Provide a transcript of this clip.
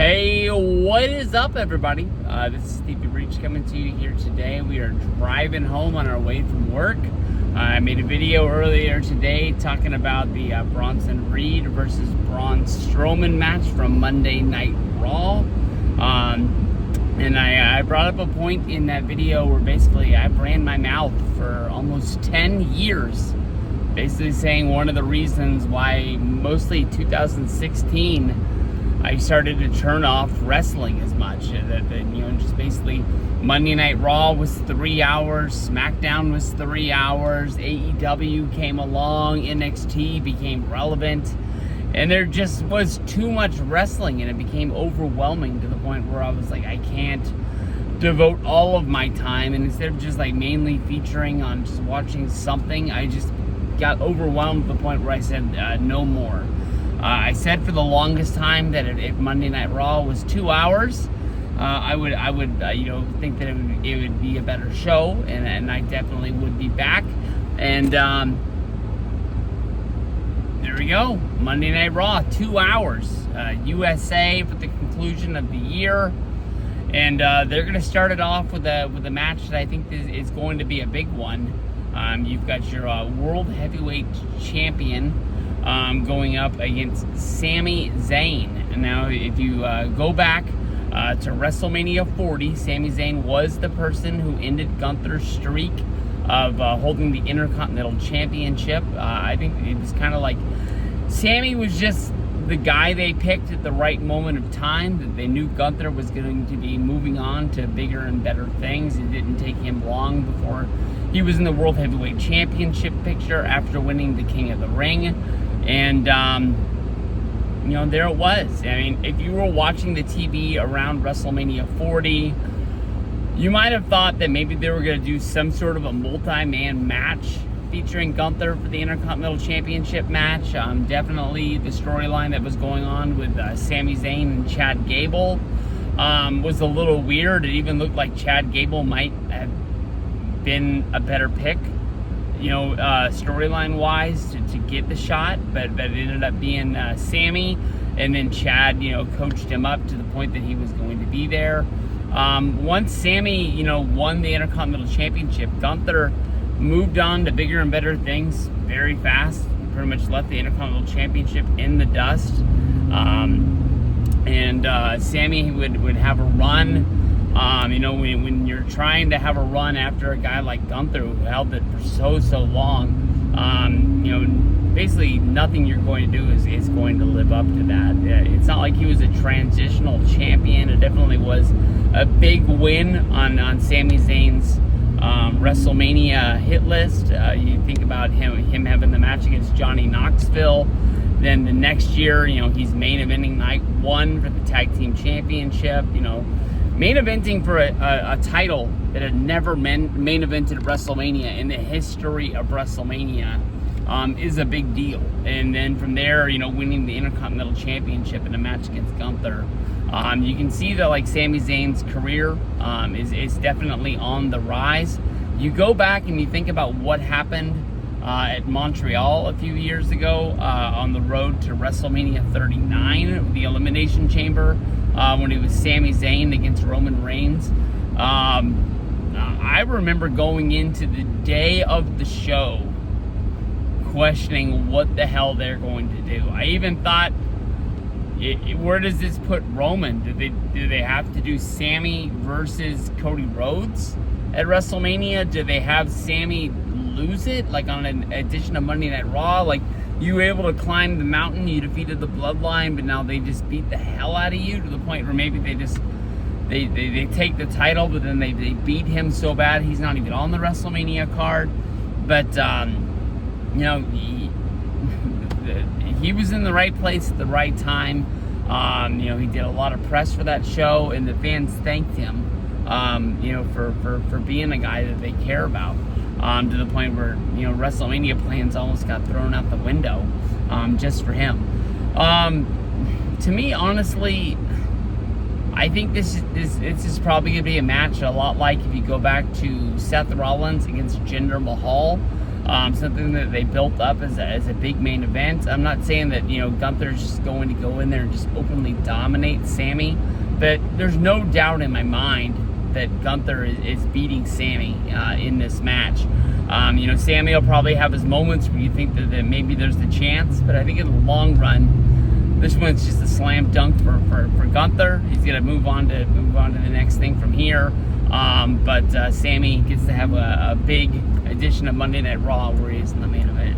Hey, what is up, everybody? This is Stevie Breach coming to you here today. We are driving home on our way from work. I made a video earlier today talking about the Bronson Reed versus Braun Strowman match from Monday Night Raw. And I brought up a point in that video where basically I ran my mouth for almost 10 years. Basically saying one of the reasons why mostly 2016 I started to turn off wrestling as much. Just basically Monday Night Raw was 3 hours, SmackDown was 3 hours, AEW came along, NXT became relevant, and there just was too much wrestling, and it became overwhelming to the point where I was like, I can't devote all of my time, and instead of just like mainly featuring on just watching something, I just got overwhelmed to the point where I said no more. I said for the longest time that if Monday Night Raw was 2 hours, I would think that it would be a better show, and I definitely would be back. And there we go, Monday Night Raw, 2 hours, USA for the conclusion of the year, and they're going to start it off with a match that I think is going to be a big one. You've got your World Heavyweight Champion going up against Sami Zayn. And now, if you go back to WrestleMania 40, Sami Zayn was the person who ended Gunther's streak of holding the Intercontinental Championship. I think it was kind of like Sami was just the guy they picked at the right moment of time, that they knew Gunther was going to be moving on to bigger and better things. It didn't take him long before he was in the World Heavyweight Championship picture after winning the King of the Ring. And, there it was. I mean, if you were watching the TV around WrestleMania 40, you might have thought that maybe they were going to do some sort of a multi-man match featuring Gunther for the Intercontinental Championship match. Definitely the storyline that was going on with Sami Zayn and Chad Gable was a little weird. It even looked like Chad Gable might have been a better pick, storyline wise to get the shot, but it ended up being Sami, and then Chad, coached him up to the point that he was going to be there. Once Sami, won the Intercontinental Championship, Gunther moved on to bigger and better things very fast. Pretty much left the Intercontinental Championship in the dust. Sami would have a run. When you're trying to have a run after a guy like Gunther who held it for so long, basically nothing you're going to do is going to live up to that. It's not like he was a transitional champion. It definitely was a big win on Sami Zayn's WrestleMania hit list. You think about him having the match against Johnny Knoxville. Then the next year, he's main eventing night 1 for the Tag Team Championship. Main eventing for a title that had never main evented WrestleMania in the history of WrestleMania is a big deal. And then from there, winning the Intercontinental Championship in a match against Gunther. You can see that like Sami Zayn's career is definitely on the rise. You go back and you think about what happened at Montreal a few years ago on the road to WrestleMania 39, the Elimination Chamber, when it was Sami Zayn against Roman Reigns. I remember going into the day of the show questioning what the hell they're going to do. I even thought, where does this put Roman? Do they have to do Sami versus Cody Rhodes at WrestleMania? Do they have Sami lose it, like on an edition of Monday Night Raw? Like, you were able to climb the mountain, you defeated the Bloodline, but now they just beat the hell out of you to the point where maybe they take the title, but then they beat him so bad he's not even on the WrestleMania card. But he was in the right place at the right time. He did a lot of press for that show, and the fans thanked him, for being a guy that they care about. To the point where, WrestleMania plans almost got thrown out the window, just for him. To me, honestly, I think this is probably going to be a match a lot like if you go back to Seth Rollins against Jinder Mahal. something that they built up as a big main event. I'm not saying that, you know, Gunther's just going to go in there and just openly dominate Sami, but there's no doubt in my mind that Gunther is beating Sami in this match. You know, Sami will probably have his moments where you think that maybe there's the chance, but I think in the long run, this one's just a slam dunk for Gunther. He's gonna move on to the next thing from here. But Sami gets to have a big edition of Monday Night Raw where he is in the main event.